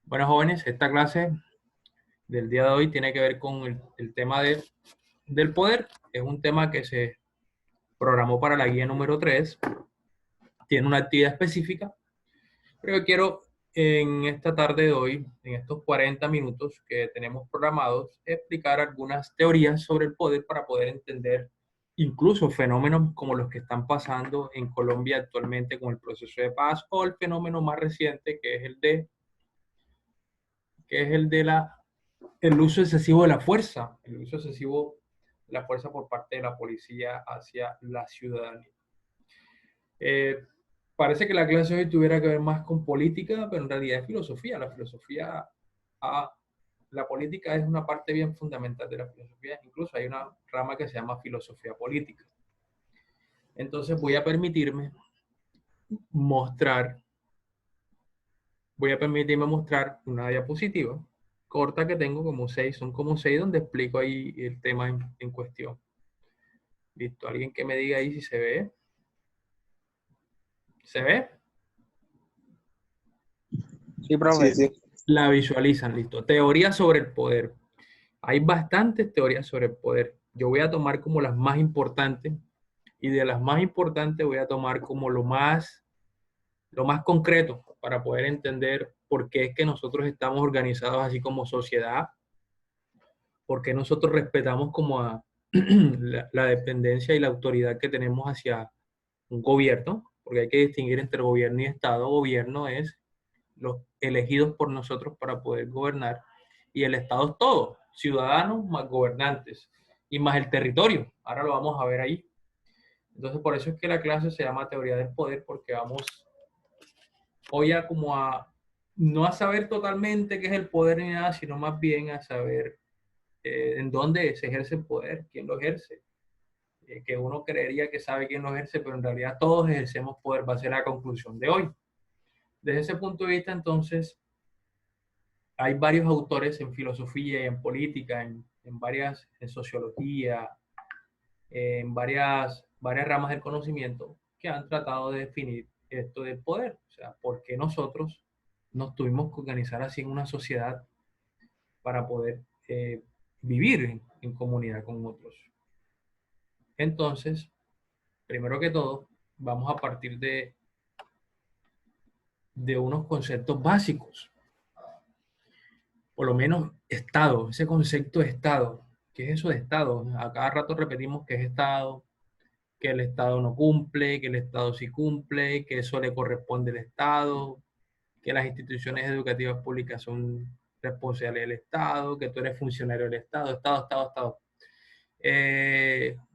Bueno, jóvenes, esta clase del día de hoy tiene que ver con el tema del poder. Es un tema que se programó para la guía número 3. Tiene una actividad específica, pero yo quiero en esta tarde de hoy, en estos 40 minutos que tenemos programados, explicar algunas teorías sobre el poder para poder entender incluso fenómenos como los que están pasando en Colombia actualmente con el proceso de paz o el fenómeno más reciente que es el uso excesivo de la fuerza, el uso excesivo de la fuerza por parte de la policía hacia la ciudadanía. Eh, Parece que la clase hoy tuviera que ver más con política, pero en realidad es filosofía. Ah, la política es una parte bien fundamental de la filosofía. Incluso hay una rama que se llama filosofía política. Entonces mostrar, voy a permitirme mostrar una diapositiva corta que tengo, como 6, son como 6, donde explico ahí el tema en cuestión. Listo, alguien que me diga ahí si se ve. ¿Se ve? Sí, Sí, profe. sí. La visualizan, listo. Teoría sobre el poder. Hay bastantes teorías sobre el poder. Yo voy a tomar como las más importantes y de las más importantes voy a tomar como lo más concreto para poder entender por qué es que nosotros estamos organizados así como sociedad, por qué nosotros respetamos como a la dependencia y la autoridad que tenemos hacia un gobierno, porque hay que distinguir entre gobierno y Estado. Gobierno es los elegidos por nosotros para poder gobernar, y el Estado es todo, ciudadanos más gobernantes, y más el territorio. Ahora lo vamos a ver ahí. Entonces, por eso es que la clase se llama Teoría del Poder, porque vamos hoy a como a, no a saber totalmente qué es el poder ni nada, sino más bien a saber en dónde se ejerce el poder, quién lo ejerce. Que uno creería que sabe quién lo ejerce, pero en realidad todos ejercemos poder, va a ser la conclusión de hoy. Desde ese punto de vista, entonces, hay varios autores en filosofía y en política, en sociología, varias ramas del conocimiento que han tratado de definir esto del poder. O sea, por qué nosotros nos tuvimos que organizar así en una sociedad para poder vivir en comunidad con otros. Entonces, primero que todo, vamos a partir de unos conceptos básicos, por lo menos Estado, ese concepto de Estado. ¿Qué es eso de Estado? A cada rato repetimos que es Estado, que el Estado no cumple, que el Estado sí cumple, que eso le corresponde al Estado, que las instituciones educativas públicas son responsables del Estado, que tú eres funcionario del Estado, Estado, Estado, Estado.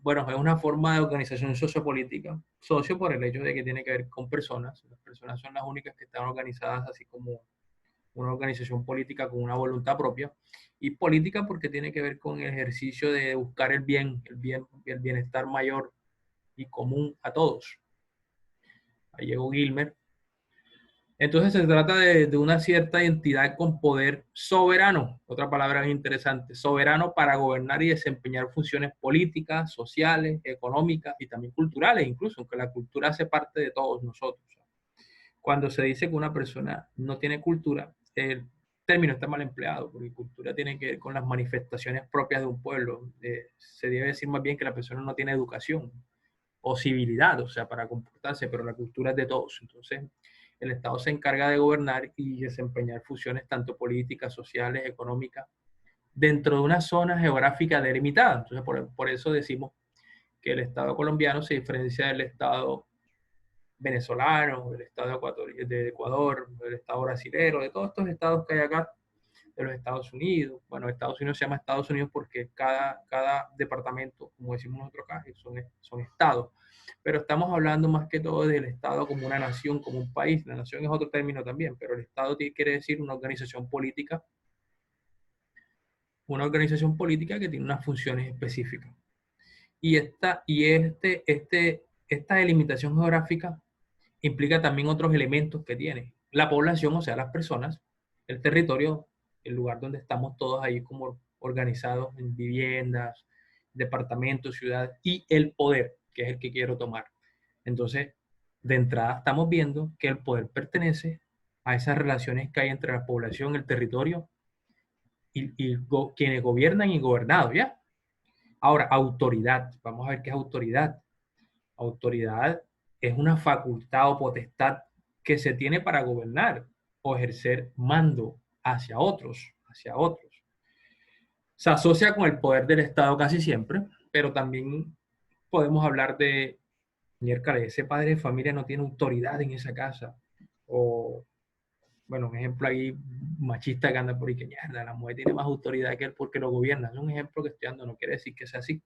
Bueno, es una forma de organización sociopolítica, socio por el hecho de que tiene que ver con personas. Las personas son las únicas que están organizadas así como una organización política con una voluntad propia, y política porque tiene que ver con el ejercicio de buscar el bienestar mayor y común a todos. Ahí llegó Gilmer. Entonces se trata de una cierta entidad con poder soberano, otra palabra interesante, soberano para gobernar y desempeñar funciones políticas, sociales, económicas y también culturales, incluso, aunque la cultura hace parte de todos nosotros. Cuando se dice que una persona no tiene cultura, el término está mal empleado, porque cultura tiene que ver con las manifestaciones propias de un pueblo. Se debe decir más bien que la persona no tiene educación o civilidad, o sea, para comportarse, pero la cultura es de todos. Entonces, el Estado se encarga de gobernar y desempeñar funciones tanto políticas, sociales, económicas, dentro de una zona geográfica delimitada. Entonces, por eso decimos que el Estado colombiano se diferencia del Estado venezolano, del Estado de Ecuador, del Estado brasilero, de todos estos estados que hay acá, de los Estados Unidos. Bueno, Estados Unidos se llama Estados Unidos porque cada departamento, como decimos nosotros acá, son estados. Pero estamos hablando más que todo del Estado como una nación, como un país. La nación es otro término también, pero el Estado quiere decir una organización política que tiene unas funciones específicas. Esta delimitación geográfica implica también otros elementos que tiene. La población, o sea, las personas, el territorio, el lugar donde estamos todos ahí como organizados en viviendas, departamentos, ciudades, y el poder, que es el que quiero tomar. Entonces, de entrada estamos viendo que el poder pertenece a esas relaciones que hay entre la población, el territorio quienes gobiernan y gobernados, ¿ya? Ahora, autoridad. Vamos a ver qué es autoridad. Autoridad es una facultad o potestad que se tiene para gobernar o ejercer mando hacia otros, hacia otros. Se asocia con el poder del Estado casi siempre, pero también podemos hablar de, miércoles, ese padre de familia no tiene autoridad en esa casa. O, bueno, un ejemplo ahí machista que anda por ahí, que mierda, la mujer tiene más autoridad que él porque lo gobierna. Es un ejemplo que estoy dando, no quiere decir que sea así.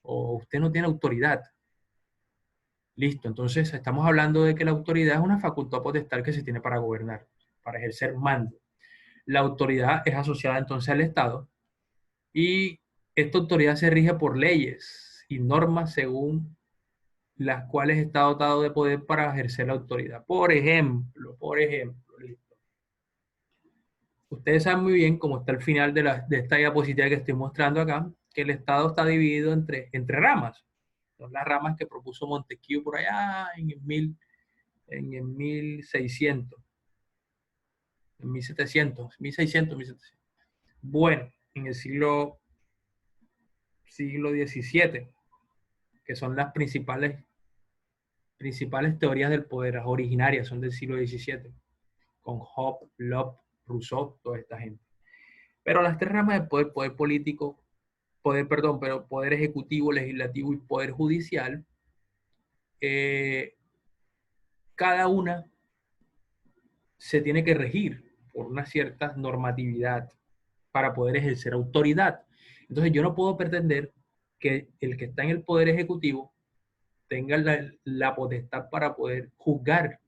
O usted no tiene autoridad. Listo, entonces estamos hablando de que la autoridad es una facultad potestad que se tiene para gobernar, para ejercer mando. La autoridad es asociada entonces al Estado y esta autoridad se rige por leyes y normas según las cuales está dotado de poder para ejercer la autoridad. Por ejemplo, listo. Ustedes saben muy bien, como está al final de esta diapositiva que estoy mostrando acá, que el Estado está dividido entre ramas. Son las ramas que propuso Montesquieu por allá en el 1600, en 1700, 1600, 1700. Bueno, en el siglo XVII, que son las principales teorías del poder, las originarias son del siglo XVII, con Hobbes, Locke, Rousseau, toda esta gente. Pero las tres ramas del poder, poder político, pero poder ejecutivo, legislativo y poder judicial, eh, cada una se tiene que regir por una cierta normatividad para poder ejercer autoridad. Entonces yo no puedo pretender que el que está en el poder ejecutivo tenga la potestad para poder juzgar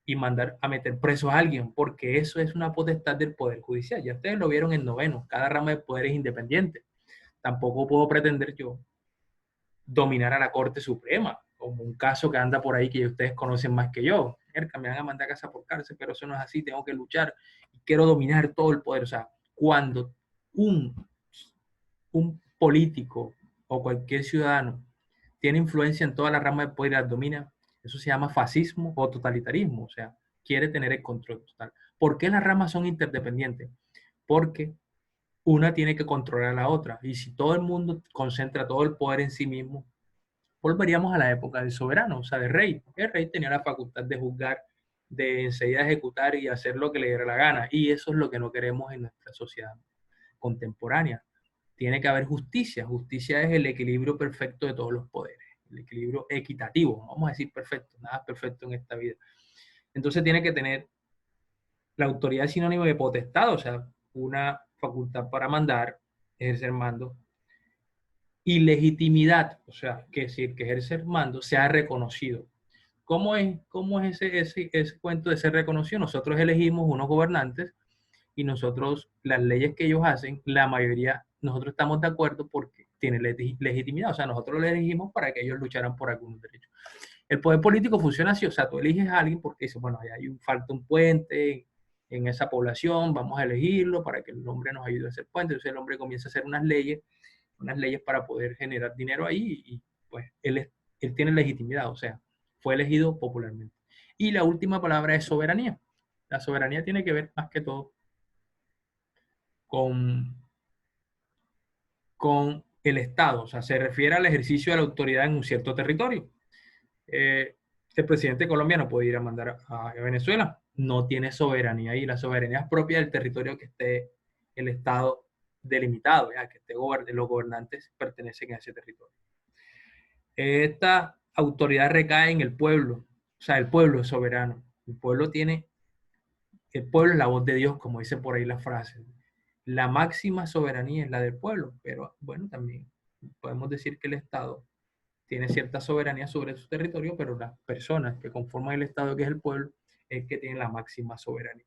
y mandar a meter preso a alguien, porque eso es una potestad del Poder Judicial. Ya ustedes lo vieron en noveno, cada rama de poder es independiente. Tampoco puedo pretender yo dominar a la Corte Suprema, como un caso que anda por ahí que ustedes conocen más que yo. Me van a mandar a casa por cárcel, pero eso no es así, tengo que luchar y quiero dominar todo el poder. O sea, cuando un, un político o cualquier ciudadano tiene influencia en toda la rama de poder y las domina, eso se llama fascismo o totalitarismo, o sea, quiere tener el control total. ¿Por qué las ramas son interdependientes? Porque una tiene que controlar a la otra. Y si todo el mundo concentra todo el poder en sí mismo, volveríamos a la época del soberano, o sea, del rey. El rey tenía la facultad de juzgar, de enseguida ejecutar y hacer lo que le diera la gana. Y eso es lo que no queremos en nuestra sociedad contemporánea. Tiene que haber justicia. Justicia es el equilibrio perfecto de todos los poderes, el equilibrio equitativo. Vamos a decir perfecto, nada es perfecto en esta vida. Entonces tiene que tener la autoridad sinónimo de potestad, o sea, una facultad para mandar, ejercer mando, y legitimidad, o sea, que decir que ejercer mando sea reconocido. Cómo es ese cuento de ser reconocido? Nosotros elegimos unos gobernantes y nosotros, las leyes que ellos hacen, la mayoría, nosotros estamos de acuerdo porque tiene legitimidad, o sea, nosotros lo elegimos para que ellos lucharan por algunos derechos. El poder político funciona así, o sea, tú eliges a alguien porque dices, bueno, falta un puente en esa población, vamos a elegirlo para que el hombre nos ayude a hacer puente, entonces el hombre comienza a hacer unas leyes para poder generar dinero ahí y pues él tiene legitimidad, o sea, fue elegido popularmente. Y la última palabra es soberanía. La soberanía tiene que ver más que todo con, con el Estado, o sea, se refiere al ejercicio de la autoridad en un cierto territorio. El presidente colombiano puede ir a mandar a Venezuela, no tiene soberanía y la soberanía es propia del territorio que esté el Estado delimitado, ya que los gobernantes pertenecen a ese territorio. Esta autoridad recae en el pueblo, o sea, el pueblo es soberano. El pueblo es la voz de Dios, como dice por ahí la frase. La máxima soberanía es la del pueblo, pero bueno, también podemos decir que el Estado tiene cierta soberanía sobre su territorio, pero las personas que conforman el Estado, que es el pueblo, es que tienen la máxima soberanía.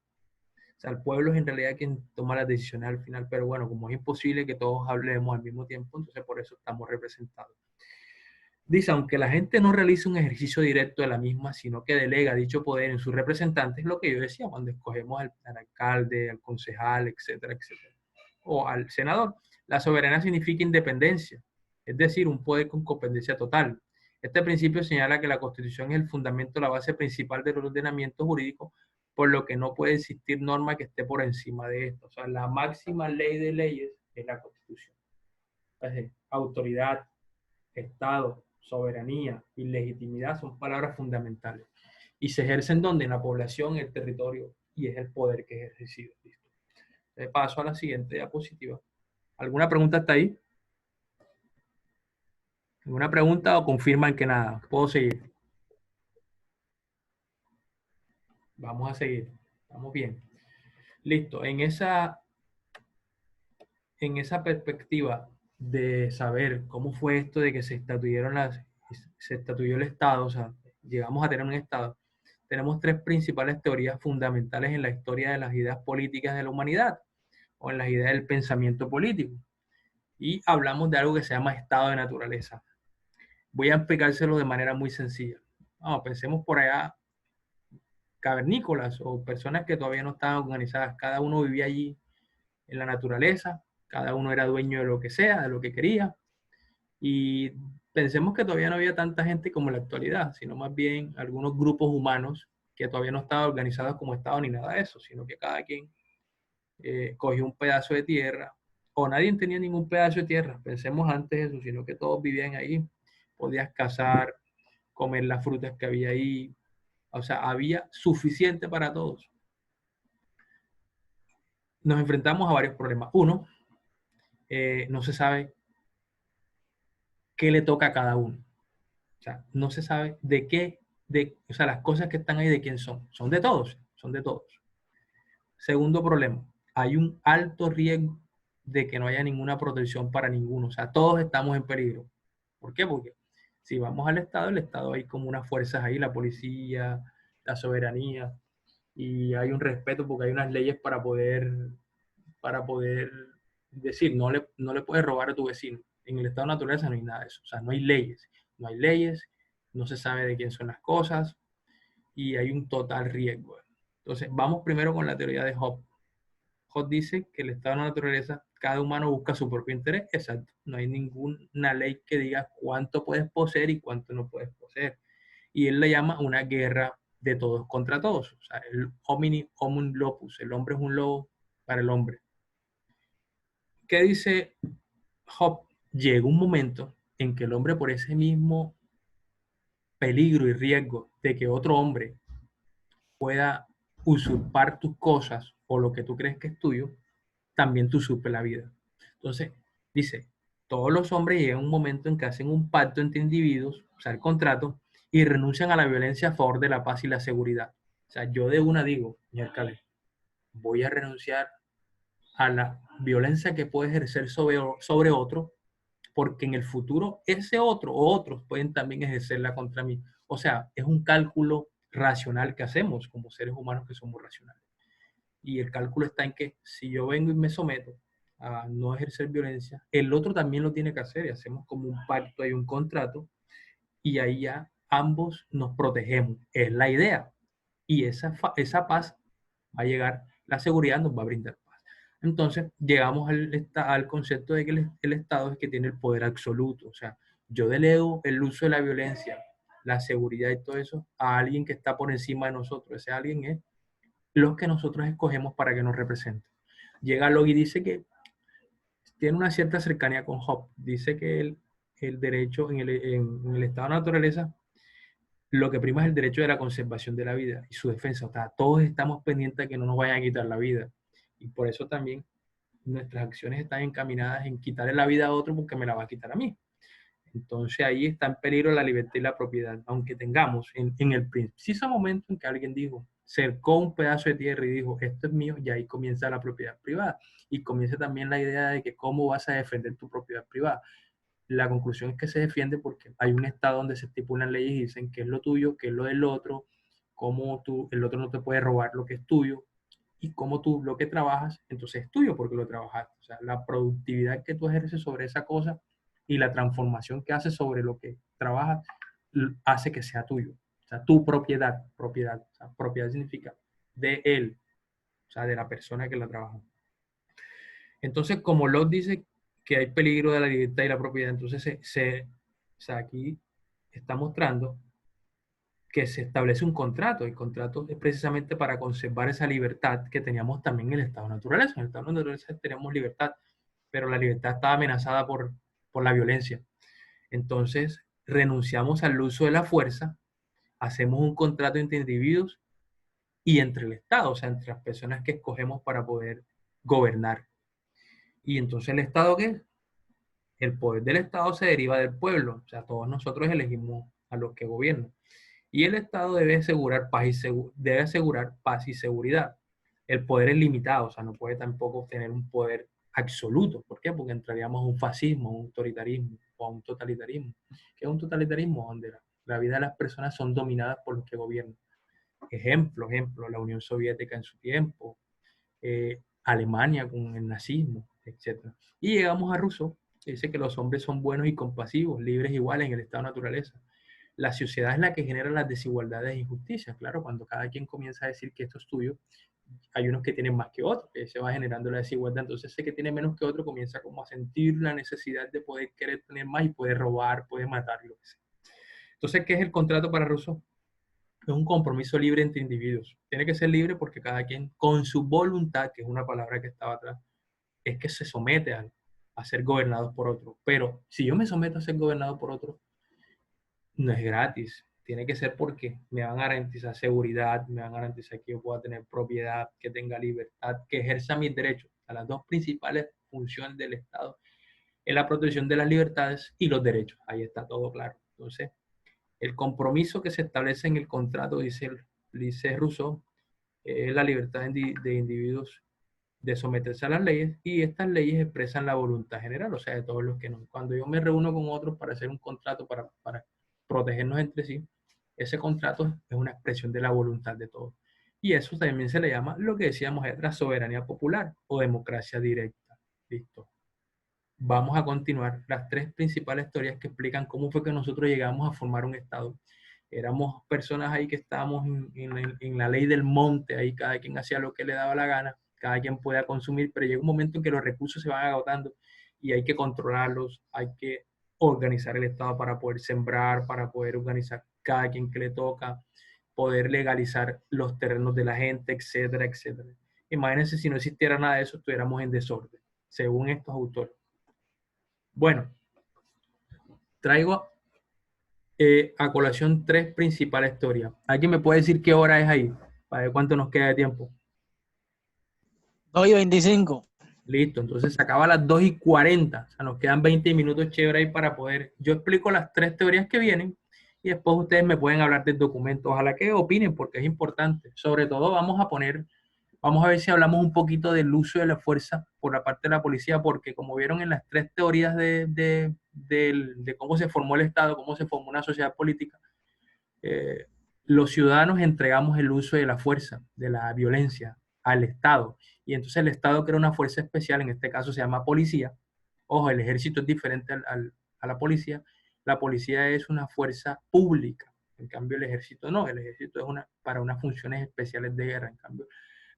O sea, el pueblo es en realidad quien toma las decisiones al final, pero bueno, como es imposible que todos hablemos al mismo tiempo, entonces por eso estamos representados. Dice, aunque la gente no realiza un ejercicio directo de la misma, sino que delega dicho poder en sus representantes, lo que yo decía, cuando escogemos al alcalde, al concejal, etcétera, etcétera, o al senador. La soberanía significa independencia, es decir, un poder con competencia total. Este principio señala que la Constitución es el fundamento, la base principal del ordenamiento jurídico, por lo que no puede existir norma que esté por encima de esto. O sea, la máxima ley de leyes es la Constitución. Es decir, autoridad, Estado, soberanía y legitimidad son palabras fundamentales. Y se ejercen donde, en la población, en el territorio, y es el poder que es ejercido. ¿Listo? Paso a la siguiente diapositiva. ¿Alguna pregunta hasta ahí? ¿Alguna pregunta o confirman que nada? ¿Puedo seguir? Vamos a seguir. Estamos bien. Listo. En esa perspectiva de saber cómo fue esto de que se estatuyó el Estado, o sea, llegamos a tener un Estado, tenemos tres principales teorías fundamentales en la historia de las ideas políticas de la humanidad o en las ideas del pensamiento político. Y hablamos de algo que se llama estado de naturaleza. Voy a explicárselo de manera muy sencilla. Vamos, pensemos por allá cavernícolas o personas que todavía no estaban organizadas. Cada uno vivía allí en la naturaleza, cada uno era dueño de lo que sea, de lo que quería. Y pensemos que todavía no había tanta gente como en la actualidad, sino más bien algunos grupos humanos que todavía no estaban organizados como Estado ni nada de eso, sino que cada quien cogió un pedazo de tierra, o nadie tenía ningún pedazo de tierra, pensemos antes de eso, sino que todos vivían ahí, podías cazar, comer las frutas que había ahí, o sea, había suficiente para todos. Nos enfrentamos a varios problemas. Uno, no se sabe qué le toca a cada uno. O sea, no se sabe de qué, o sea, las cosas que están ahí de quién son. Son de todos, son de todos. Segundo problema, hay un alto riesgo de que no haya ninguna protección para ninguno. O sea, todos estamos en peligro. ¿Por qué? Porque si vamos al Estado, el Estado hay como unas fuerzas ahí, la policía, la soberanía, y hay un respeto porque hay unas leyes para poder decir, no le puedes robar a tu vecino. En el estado de naturaleza no hay nada de eso. O sea, no hay leyes, no se sabe de quién son las cosas y hay un total riesgo. Entonces, vamos primero con la teoría de Hobbes. Hobbes dice que el estado de la naturaleza, cada humano busca su propio interés. Exacto. No hay ninguna ley que diga cuánto puedes poseer y cuánto no puedes poseer. Y él le llama una guerra de todos contra todos. O sea, el homini homum lopus, el hombre es un lobo para el hombre. ¿Qué dice Job? Llega un momento en que el hombre, por ese mismo peligro y riesgo de que otro hombre pueda usurpar tus cosas o lo que tú crees que es tuyo, también te usurpe la vida. Entonces, dice, todos los hombres llegan a un momento en que hacen un pacto entre individuos, o sea, el contrato, y renuncian a la violencia a favor de la paz y la seguridad. O sea, yo de una digo, señor Caleb, voy a renunciar a la violencia que puede ejercer sobre otro, porque en el futuro ese otro o otros pueden también ejercerla contra mí. O sea, es un cálculo racional que hacemos como seres humanos que somos racionales. Y el cálculo está en que si yo vengo y me someto a no ejercer violencia, el otro también lo tiene que hacer y hacemos como un pacto y un contrato y ahí ya ambos nos protegemos. Es la idea. Y esa paz va a llegar, la seguridad nos va a brindar paz. Entonces, llegamos al concepto de que el Estado es el que tiene el poder absoluto. O sea, yo delego el uso de la violencia, la seguridad y todo eso a alguien que está por encima de nosotros. Ese alguien es los que nosotros escogemos para que nos represente. Llega Locke y dice que tiene una cierta cercanía con Hobbes. Dice que el derecho en el estado de naturaleza, lo que prima es el derecho de la conservación de la vida y su defensa. O sea, todos estamos pendientes de que no nos vayan a quitar la vida. Y por eso también nuestras acciones están encaminadas en quitarle la vida a otro porque me la va a quitar a mí. Entonces ahí está en peligro la libertad y la propiedad, aunque tengamos en el preciso momento en que alguien dijo, cercó un pedazo de tierra y dijo, esto es mío, y ahí comienza la propiedad privada. Y comienza también la idea de que cómo vas a defender tu propiedad privada. La conclusión es que se defiende porque hay un estado donde se estipulan leyes y dicen qué es lo tuyo, qué es lo del otro, cómo el otro no te puede robar lo que es tuyo, y cómo tú lo que trabajas, entonces es tuyo porque lo trabajaste. O sea, la productividad que tú ejerces sobre esa cosa y la transformación que haces sobre lo que trabajas hace que sea tuyo. O sea, tu propiedad. O sea, propiedad significa de él, o sea, de la persona que la trabaja. Entonces, como Locke dice que hay peligro de la libertad y la propiedad, entonces o sea, aquí está mostrando que se establece un contrato. El contrato es precisamente para conservar esa libertad que teníamos también en el estado de naturaleza. En el estado de naturaleza tenemos libertad, pero la libertad estaba amenazada por la violencia. Entonces, renunciamos al uso de la fuerza, hacemos un contrato entre individuos y entre el Estado, o sea, entre las personas que escogemos para poder gobernar. Y entonces el Estado, ¿qué es? El poder del Estado se deriva del pueblo, o sea, todos nosotros elegimos a los que gobiernan. Y el Estado debe asegurar paz y seguridad. El poder es limitado, o sea, no puede tampoco tener un poder absoluto. ¿Por qué? Porque entraríamos a un fascismo, a un autoritarismo o a un totalitarismo. ¿Qué es un totalitarismo? Donde la vida de las personas son dominadas por los que gobiernan. Ejemplo, la Unión Soviética en su tiempo, Alemania con el nazismo, etc. Y llegamos a Rousseau, que dice que los hombres son buenos y compasivos, libres iguales en el estado de naturaleza. La sociedad es la que genera las desigualdades e injusticias. Claro, cuando cada quien comienza a decir que esto es tuyo, hay unos que tienen más que otros, que se va generando la desigualdad. Entonces, ese que tiene menos que otro comienza como a sentir la necesidad de poder querer tener más y poder robar, poder matar, lo que sea. Entonces, ¿qué es el contrato para Rousseau? Es un compromiso libre entre individuos. Tiene que ser libre porque cada quien, con su voluntad, que es una palabra que estaba atrás, es que se somete a ser gobernados por otro. Pero si yo me someto a ser gobernado por otro, no es gratis. Tiene que ser porque me van a garantizar seguridad, me van a garantizar que yo pueda tener propiedad, que tenga libertad, que ejerza mis derechos. A las dos principales funciones del Estado es la protección de las libertades y los derechos. Ahí está todo claro. Entonces, el compromiso que se establece en el contrato, dice Rousseau, es la libertad de individuos de someterse a las leyes y estas leyes expresan la voluntad general, o sea, de todos los que no. Cuando yo me reúno con otros para hacer un contrato, para protegernos entre sí, ese contrato es una expresión de la voluntad de todos. Y eso también se le llama lo que decíamos atrás, soberanía popular o democracia directa. Listo. Vamos a continuar las tres principales teorías que explican cómo fue que nosotros llegamos a formar un Estado. Éramos personas ahí que estábamos en la ley del monte, ahí cada quien hacía lo que le daba la gana, cada quien podía consumir, pero llega un momento en que los recursos se van agotando y hay que controlarlos, hay que organizar el Estado para poder sembrar, para poder organizar cada quien que le toca, poder legalizar los terrenos de la gente, etcétera, etcétera. Imagínense si no existiera nada de eso, estuviéramos en desorden, según estos autores. Bueno, traigo a colación tres principales teorías. ¿Alguien me puede decir qué hora es ahí? Para ver cuánto nos queda de tiempo. 2:25. Listo, entonces se acaba a las 2:40. O sea, nos quedan 20 minutos chévere ahí para poder. Yo explico las tres teorías que vienen y después ustedes me pueden hablar del documento. Ojalá que opinen porque es importante. Sobre todo vamos a ver si hablamos un poquito del uso de la fuerza por la parte de la policía, porque como vieron en las tres teorías de cómo se formó el Estado, cómo se formó una sociedad política, eh, los ciudadanos entregamos el uso de la fuerza, de la violencia al Estado. Y entonces el Estado crea una fuerza especial, en este caso se llama policía. Ojo, el ejército es diferente a la policía. La policía es una fuerza pública. En cambio, el ejército no. El ejército es para unas funciones especiales de guerra. En cambio,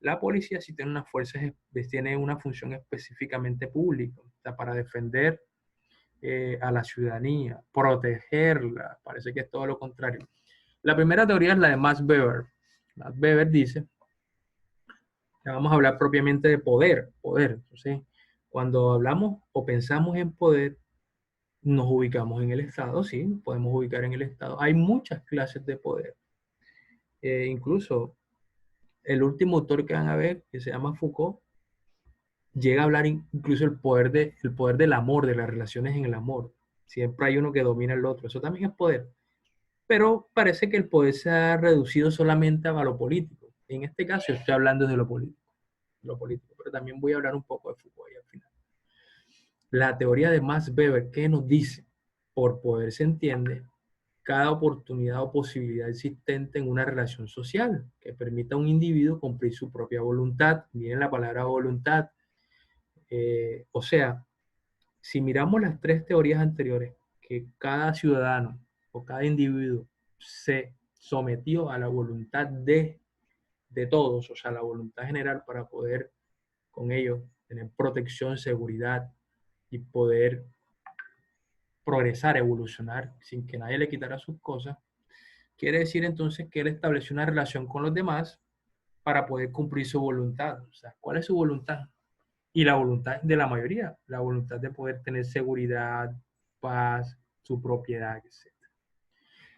la policía sí tiene una función específicamente pública, o sea, para defender a la ciudadanía, protegerla. Parece que es todo lo contrario. La primera teoría es la de Max Weber. Max Weber dice, ya vamos a hablar propiamente de poder. Entonces, cuando hablamos o pensamos en poder, nos ubicamos en el Estado, sí, podemos ubicar en el Estado. Hay muchas clases de poder. Incluso el último autor que van a ver, que se llama Foucault, llega a hablar incluso el poder del amor, de las relaciones en el amor. Siempre hay uno que domina al otro. Eso también es poder. Pero parece que el poder se ha reducido solamente a lo político. En este caso estoy hablando de lo político, pero también voy a hablar un poco de Foucault al final. La teoría de Max Weber, ¿qué nos dice? Por poder se entiende cada oportunidad o posibilidad existente en una relación social que permita a un individuo cumplir su propia voluntad. Miren la palabra voluntad. O sea, si miramos las tres teorías anteriores, que cada ciudadano o cada individuo se sometió a la voluntad de todos, o sea, la voluntad general para poder con ellos tener protección, seguridad y poder progresar, evolucionar sin que nadie le quitara sus cosas. Quiere decir entonces que él estableció una relación con los demás para poder cumplir su voluntad. O sea, ¿cuál es su voluntad? Y la voluntad de la mayoría, la voluntad de poder tener seguridad, paz, su propiedad, etc.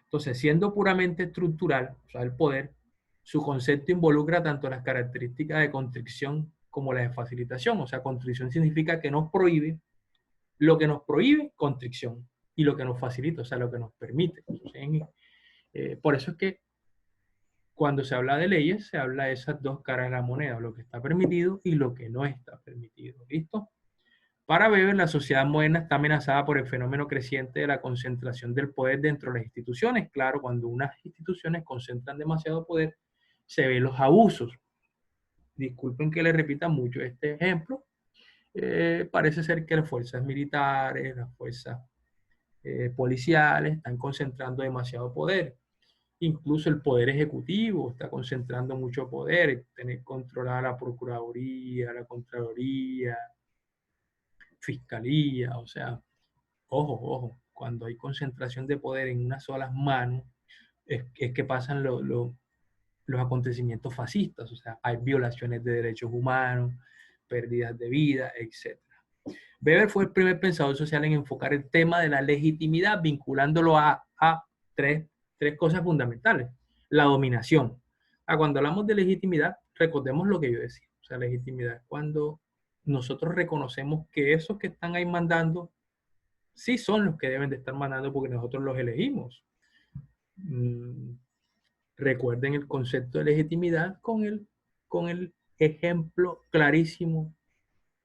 Entonces, siendo puramente estructural, o sea, el poder, su concepto involucra tanto las características de constricción como las de facilitación. O sea, constricción significa que nos prohíbe, lo que nos prohíbe, constricción, y lo que nos facilita, o sea, lo que nos permite. Por eso es que cuando se habla de leyes, se habla de esas dos caras de la moneda, lo que está permitido y lo que no está permitido. ¿Listo? Para Weber, la sociedad moderna está amenazada por el fenómeno creciente de la concentración del poder dentro de las instituciones. Claro, cuando unas instituciones concentran demasiado poder, se ven los abusos. Disculpen que le repita mucho este ejemplo. Parece ser que las fuerzas militares, las fuerzas policiales están concentrando demasiado poder. Incluso el poder ejecutivo está concentrando mucho poder, tener controlada la Procuraduría, la Contraloría, Fiscalía, o sea, ojo, cuando hay concentración de poder en unas solas manos, es que pasan los acontecimientos fascistas, o sea, hay violaciones de derechos humanos, pérdidas de vida, etc. Weber fue el primer pensador social en enfocar el tema de la legitimidad, vinculándolo a tres cosas fundamentales. La dominación. Cuando hablamos de legitimidad, recordemos lo que yo decía. O sea, legitimidad es cuando nosotros reconocemos que esos que están ahí mandando sí son los que deben de estar mandando porque nosotros los elegimos. Recuerden el concepto de legitimidad con el ejemplo clarísimo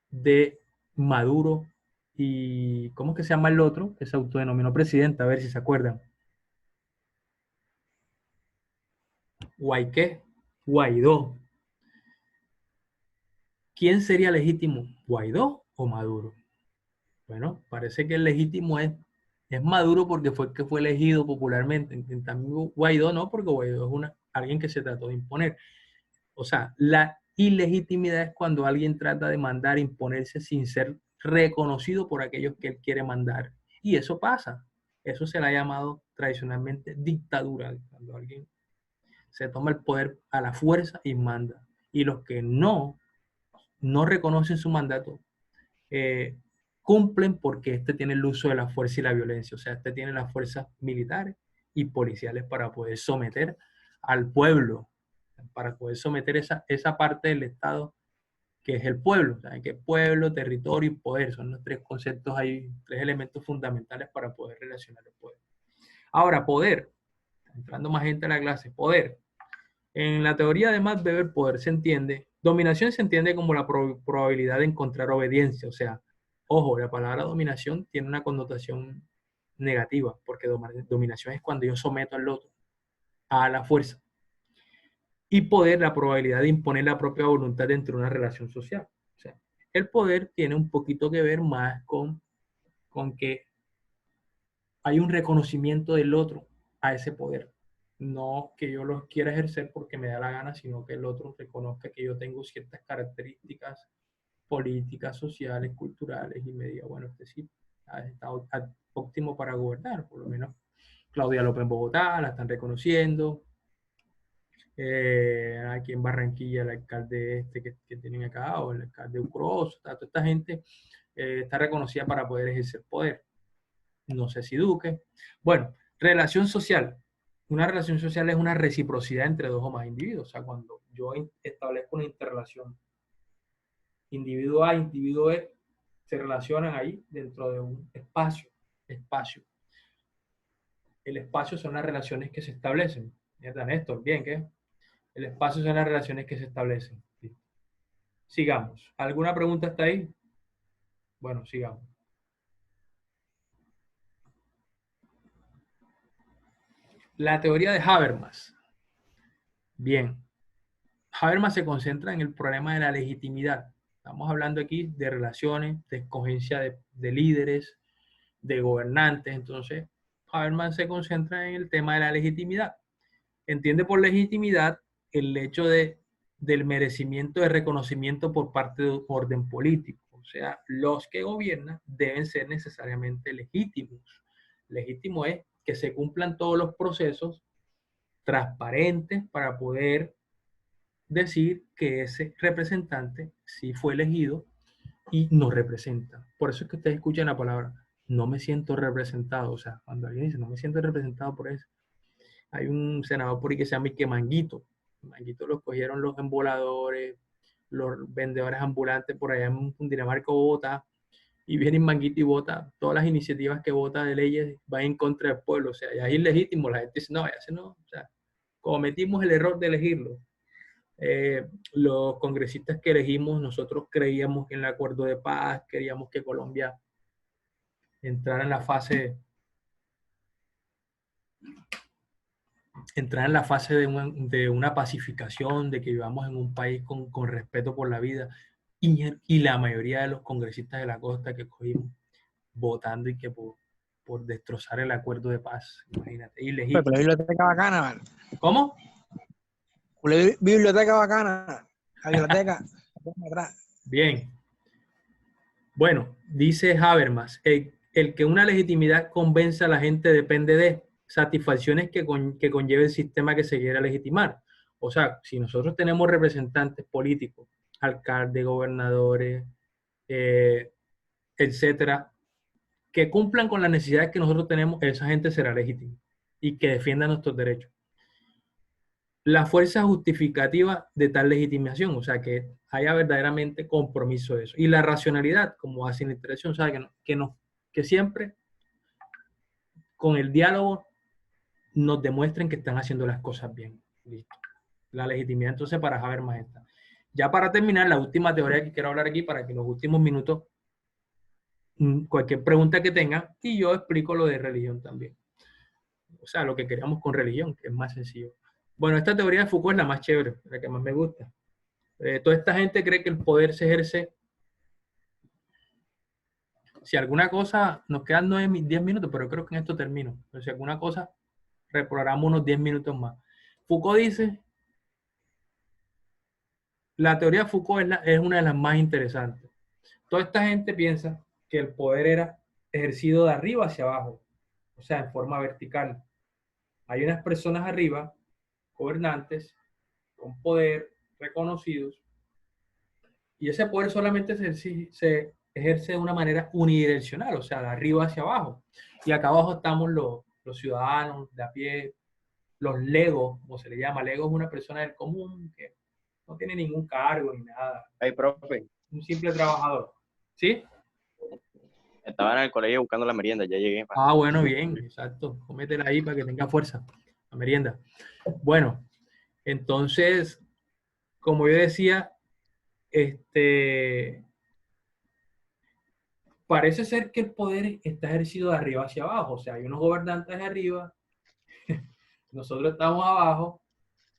de Maduro y ¿cómo es que se llama el otro? Que se autodenominó presidente, a ver si se acuerdan. Guaidó. ¿Quién sería legítimo? ¿Guaidó o Maduro? Bueno, parece que el legítimo es Maduro porque fue el que fue elegido popularmente. En cambio, Guaidó no, porque Guaidó es alguien que se trató de imponer. O sea, la ilegitimidad es cuando alguien trata de mandar, imponerse sin ser reconocido por aquellos que él quiere mandar. Y eso pasa. Eso se le ha llamado tradicionalmente dictadura, cuando alguien se toma el poder a la fuerza y manda. Y los que no reconocen su mandato, eh, cumplen porque este tiene el uso de la fuerza y la violencia. O sea, este tiene las fuerzas militares y policiales para poder someter al pueblo, para poder someter esa parte del Estado que es el pueblo. ¿Saben? Que pueblo, territorio y poder son los tres conceptos ahí, tres elementos fundamentales para poder relacionar el poder. Ahora, poder, entrando más gente a la clase, poder. En la teoría de Max Weber, poder se entiende, dominación se entiende como la probabilidad de encontrar obediencia. O sea, ojo, la palabra dominación tiene una connotación negativa, porque dominación es cuando yo someto al otro a la fuerza. Y poder, la probabilidad de imponer la propia voluntad dentro de una relación social. O sea, el poder tiene un poquito que ver más con que hay un reconocimiento del otro a ese poder. No que yo lo quiera ejercer porque me da la gana, sino que el otro reconozca que yo tengo ciertas características políticas, sociales, culturales y me diga, bueno, este sí ha estado óptimo para gobernar. Por lo menos Claudia López en Bogotá la están reconociendo. Aquí en Barranquilla el alcalde que tienen acá, o el alcalde Ucros, toda esta gente está reconocida para poder ejercer poder. No sé si Duque. Bueno, relación social. Una relación social es una reciprocidad entre dos o más individuos. O sea, cuando yo establezco una interrelación, individuo A, individuo E, se relacionan ahí dentro de un espacio. Espacio. El espacio son las relaciones que se establecen. ¿Verdad, Néstor? Bien, ¿qué? El espacio son las relaciones que se establecen. Sigamos. ¿Alguna pregunta hasta ahí? Bueno, sigamos. La teoría de Habermas. Bien. Habermas se concentra en el problema de la legitimidad. Estamos hablando aquí de relaciones, de escogencia de líderes, de gobernantes. Entonces, Habermas se concentra en el tema de la legitimidad. Entiende por legitimidad el hecho del merecimiento de reconocimiento por parte de un orden político. O sea, los que gobiernan deben ser necesariamente legítimos. Legítimo es que se cumplan todos los procesos transparentes para poder decir que ese representante sí fue elegido y nos representa. Por eso es que ustedes escuchan la palabra, no me siento representado. O sea, cuando alguien dice, no me siento representado por eso, hay un senador por ahí que se llama Ike Manguito. Manguito lo escogieron los emboladores, los vendedores ambulantes por allá en Cundinamarca, Bogotá, y viene Manguito y vota todas las iniciativas que vota de leyes, va en contra del pueblo. O sea, ya es ilegítimo. La gente dice, no, ya se no. O sea, cometimos el error de elegirlo. Los congresistas que elegimos, nosotros creíamos en el acuerdo de paz, queríamos que Colombia entrara en la fase de una pacificación, de que vivamos en un país con respeto por la vida, y la mayoría de los congresistas de la costa que cogimos votando y que por destrozar el acuerdo de paz, imagínate, ilegítimo. Pero la biblioteca bacana, man. ¿Cómo? La biblioteca bacana, la biblioteca atrás. Bien. Bueno, dice Habermas, el que una legitimidad convenza a la gente depende de satisfacciones que conlleve el sistema que se quiera legitimar. O sea, si nosotros tenemos representantes políticos, alcaldes, gobernadores, etcétera, que cumplan con las necesidades que nosotros tenemos, esa gente será legítima y que defienda nuestros derechos. La fuerza justificativa de tal legitimación, o sea, que haya verdaderamente compromiso de eso. Y la racionalidad, como hace la interacción, o sea, que siempre con el diálogo nos demuestren que están haciendo las cosas bien. Listo. La legitimidad entonces para Habermas está. Ya para terminar, la última teoría que quiero hablar aquí, para que en los últimos minutos, cualquier pregunta que tengan, y yo explico lo de religión también. O sea, lo que queríamos con religión, que es más sencillo. Bueno, esta teoría de Foucault es la más chévere, la que más me gusta. Toda esta gente cree que el poder se ejerce. Si alguna cosa, nos quedan 10 minutos, pero creo que en esto termino. Pero si alguna cosa, reprogramamos unos 10 minutos más. Foucault dice, la teoría de Foucault es una de las más interesantes. Toda esta gente piensa que el poder era ejercido de arriba hacia abajo, o sea, en forma vertical. Hay unas personas arriba, gobernantes, con poder, reconocidos, y ese poder solamente se ejerce de una manera unidireccional, o sea, de arriba hacia abajo. Y acá abajo estamos los ciudadanos de a pie, los legos, como se le llama. Lego es una persona del común que no tiene ningún cargo ni nada. Ay, profe. Un simple trabajador. ¿Sí? Estaba en el colegio buscando la merienda, ya llegué. Ah, bueno, bien, exacto. Cómetela ahí para que tenga fuerza, la merienda. Bueno, entonces, como yo decía, parece ser que el poder está ejercido de arriba hacia abajo. O sea, hay unos gobernantes de arriba, nosotros estamos abajo,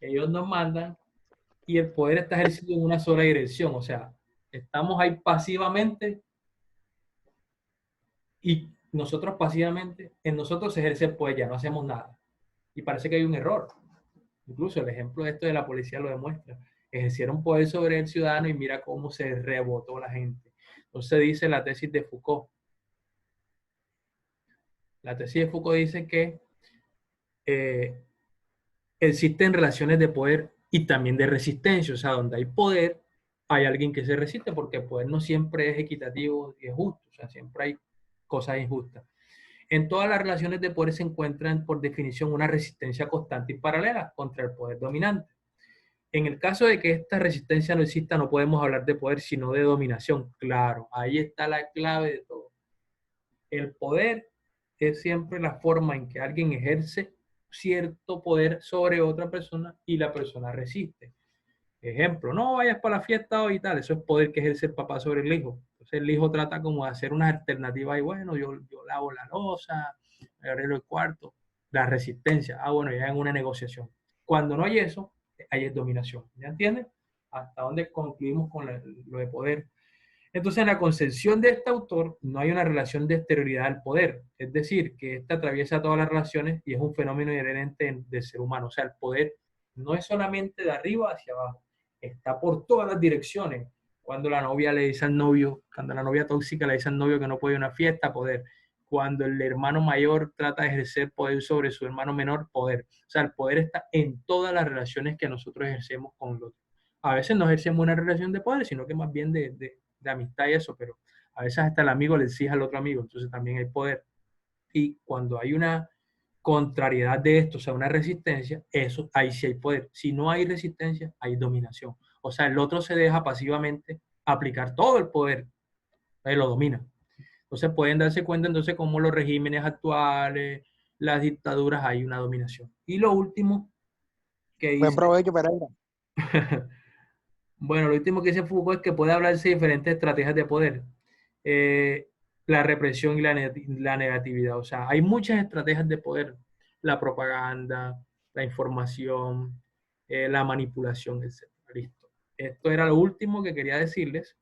ellos nos mandan, y el poder está ejercido en una sola dirección. O sea, estamos ahí pasivamente y nosotros pasivamente, en nosotros se ejerce el poder, ya no hacemos nada. Y parece que hay un error. Incluso el ejemplo de esto de la policía lo demuestra. Ejercieron poder sobre el ciudadano y mira cómo se rebotó la gente. Entonces dice la tesis de Foucault. La tesis de Foucault dice que existen relaciones de poder y también de resistencia. O sea, donde hay poder, hay alguien que se resiste, porque el poder no siempre es equitativo y es justo. O sea, siempre hay cosas injustas. En todas las relaciones de poder se encuentran, por definición, una resistencia constante y paralela contra el poder dominante. En el caso de que esta resistencia no exista, no podemos hablar de poder, sino de dominación. Claro, ahí está la clave de todo. El poder es siempre la forma en que alguien ejerce cierto poder sobre otra persona y la persona resiste. Ejemplo, no vayas para la fiesta hoy y tal, eso es poder que ejerce el papá sobre el hijo. Entonces el hijo trata como de hacer una alternativa y bueno, yo lavo la loza, me arreglo el cuarto, la resistencia, bueno, ya en una negociación. Cuando no hay eso, ahí es dominación, ¿ya entiendes? Hasta dónde concluimos con lo de poder. Entonces, en la concepción de este autor, no hay una relación de exterioridad al poder, es decir, que esta atraviesa todas las relaciones y es un fenómeno inherente del ser humano. O sea, el poder no es solamente de arriba hacia abajo, está por todas las direcciones. Cuando la novia le dice al novio, cuando la novia tóxica le dice al novio que no puede ir a una fiesta, poder. Cuando el hermano mayor trata de ejercer poder sobre su hermano menor, poder. O sea, el poder está en todas las relaciones que nosotros ejercemos con los otros. A veces no ejercemos una relación de poder, sino que más bien de amistad y eso, pero a veces hasta el amigo le exige al otro amigo, entonces también hay poder. Y cuando hay una contrariedad de esto, o sea, una resistencia, eso, ahí sí hay poder. Si no hay resistencia, hay dominación. O sea, el otro se deja pasivamente aplicar todo el poder, lo domina. Entonces pueden darse cuenta entonces cómo los regímenes actuales, las dictaduras, hay una dominación. Y lo último que Buen dice, provecho, Pereira. bueno, lo último que dice Foucault es que puede hablarse de diferentes estrategias de poder. Eh, la represión y la negatividad. O sea, hay muchas estrategias de poder. La propaganda, la información, la manipulación, etc. Listo. Esto era lo último que quería decirles.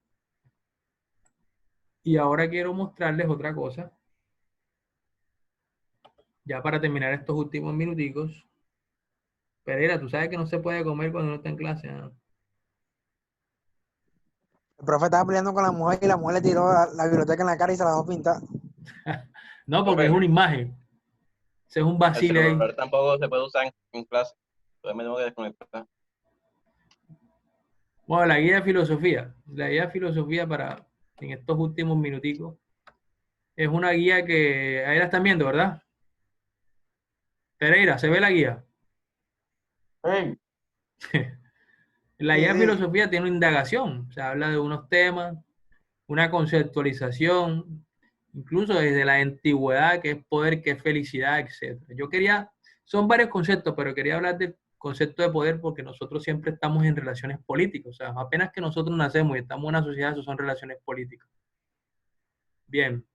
Y ahora quiero mostrarles otra cosa. Ya para terminar estos últimos minuticos. Pereira, tú sabes que no se puede comer cuando uno está en clase, ¿no? El profe estaba peleando con la mujer y la mujer le tiró la biblioteca en la cara y se la dejó pintar. No, porque es Profe, una imagen. Ese es un el vacile ahí. celular tampoco se puede usar en clase. Entonces me tengo que desconectar. Bueno, la guía de filosofía. La guía de filosofía para en estos últimos minuticos. Es una guía que ahí la están viendo, ¿verdad? Pereira, ¿se ve la guía? Hey. La Sí, guía de sí. filosofía tiene una indagación. Se habla de unos temas, una conceptualización, incluso desde la antigüedad, qué es poder, qué es felicidad, etc. Yo quería, son varios conceptos, pero quería hablar del concepto de poder porque nosotros siempre estamos en relaciones políticas. O sea, apenas que nosotros nacemos y estamos en una sociedad, eso son relaciones políticas. Bien.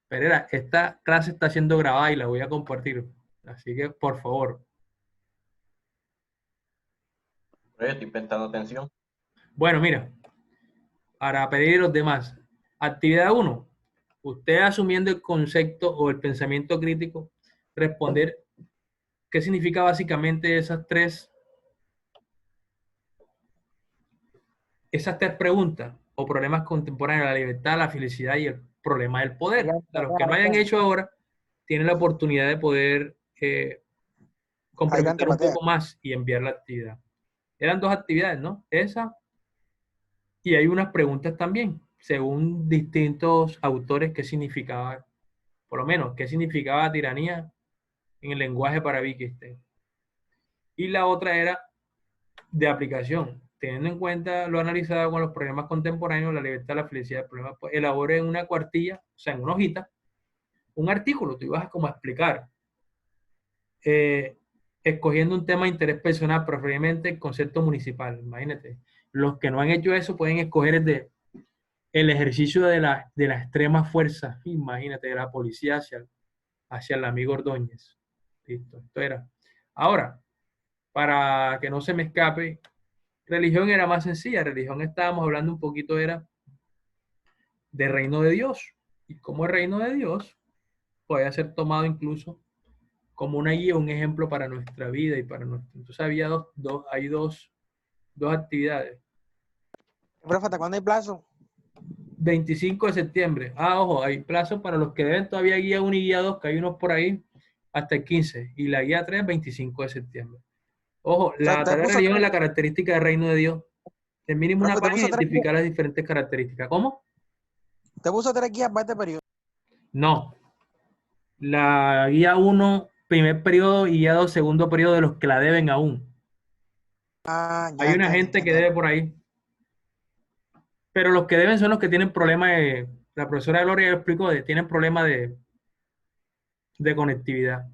Pereira, esta clase está siendo grabada y la voy a compartir. Así que, por favor. Pero yo estoy prestando atención. Bueno, mira, para pedir a los demás. Actividad uno. Usted asumiendo el concepto o el pensamiento crítico, responder qué significa básicamente esas tres preguntas o problemas contemporáneos, la libertad, la felicidad y el problema del poder. A los que no hayan hecho ahora, tienen la oportunidad de poder Adelante, complementar un patea. poco más y enviar la actividad. Eran dos actividades, ¿no? Esa y hay unas preguntas también, según distintos autores, qué significaba, por lo menos, qué significaba tiranía en el lenguaje para Wittgenstein. Y la otra era de aplicación. Teniendo en cuenta lo analizado con los problemas contemporáneos, la libertad, la felicidad, el problema, pues elabore en una cuartilla, o sea, en una hojita, un artículo. Tú ibas a como a explicar, eh, escogiendo un tema de interés personal, preferiblemente el concepto municipal. Imagínate. Los que no han hecho eso pueden escoger el ejercicio de la extrema fuerza, imagínate, de la policía hacia el amigo Ordóñez. Listo, esto era. Ahora, para que no se me escape, religión era más sencilla. Religión estábamos hablando un poquito, era de reino de Dios. Y como el reino de Dios puede ser tomado incluso como una guía, un ejemplo para nuestra vida y para nuestro. Entonces había hay dos actividades. Profe, ¿hasta cuándo hay plazo? 25 de septiembre. Ah, ojo, hay plazo para los que deben todavía guía 1 y guía 2, que hay unos por ahí, hasta el 15. Y la guía 3, 25 de septiembre. Ojo, O sea, la usted tarea de puso religión es tres, la característica del reino de Dios. El mínimo una profe, página identificar las diferentes características. ¿Cómo? usted puso tres guías para este periodo. No. La guía 1, primer periodo, y guía 2, segundo periodo de los que la deben aún. Ah, Hay ya una entendí, gente que entendí. debe por ahí. Pero los que deben son los que tienen problemas de. La profesora Gloria lo explicó, tienen problemas de conectividad.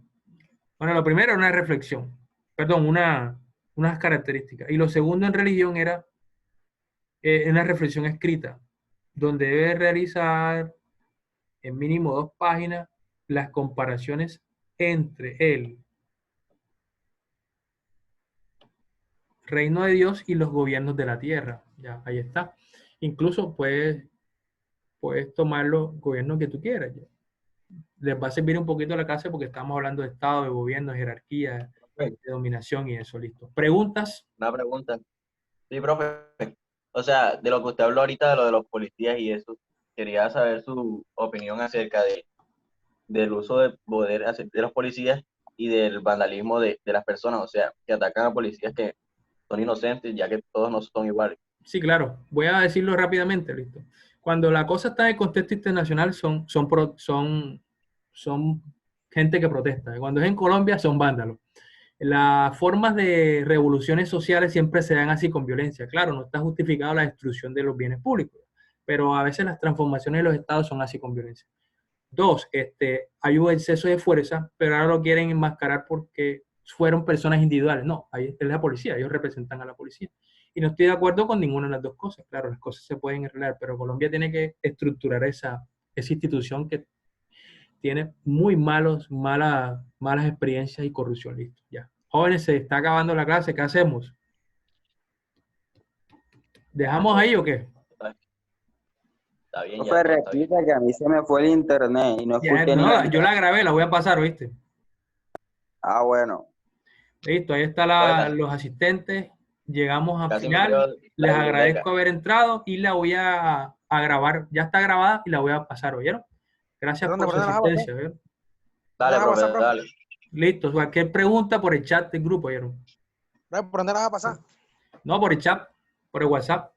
Bueno, lo primero era una reflexión, perdón, unas características. Y lo segundo en religión era una reflexión escrita, donde debe realizar en mínimo 2 páginas las comparaciones entre el reino de Dios y los gobiernos de la tierra. Ya, ahí está. Incluso puedes tomar los gobiernos que tú quieras. Ya. Les va a servir un poquito la clase porque estamos hablando de Estado, de gobierno, de jerarquía, Profe, de dominación y eso, listo. ¿Preguntas? una pregunta. Sí, profe. O sea, de lo que usted habló ahorita, de lo de los policías y eso. quería saber su opinión acerca del uso de poder de los policías y del vandalismo de las personas, o sea, que atacan a policías que son inocentes, ya que todos no son iguales. Sí, claro. Voy a decirlo rápidamente, listo. Cuando la cosa está en el contexto internacional, son gente que protesta. Cuando es en Colombia, son vándalos. Las formas de revoluciones sociales siempre se dan así con violencia. Claro, no está justificada la destrucción de los bienes públicos, pero a veces las transformaciones de los estados son así con violencia. Dos, hay un exceso de fuerza, pero ahora lo quieren enmascarar porque fueron personas individuales. No, ahí es la policía, ellos representan a la policía. Y no estoy de acuerdo con ninguna de las dos cosas. Claro, las cosas se pueden arreglar, pero Colombia tiene que estructurar esa institución que tiene muy malas experiencias y corrupción. Listo, ya. Jóvenes, se está acabando la clase, ¿qué hacemos? ¿Dejamos ahí o qué? Está bien, Profe, ya todo está bien. repita que a mí se me fue el internet y no Ya, escuché ni no, la... yo la grabé, la voy a pasar, ¿oíste? Ah, bueno. Listo, ahí están Bueno, los asistentes. Llegamos al casi me final. creo Les la biblioteca. agradezco haber entrado y la voy a grabar. Ya está grabada y la voy a pasar, ¿oyeron? Gracias ¿Por dónde? por ¿Por su dónde la vas a pasar? asistencia, ¿oyeron? Dale, ¿Dónde la vas a profe, pasar, profe? dale. Listo, cualquier pregunta por el chat del grupo, ¿oyeron? ¿Por dónde la vas a pasar? No, por el chat, por el WhatsApp.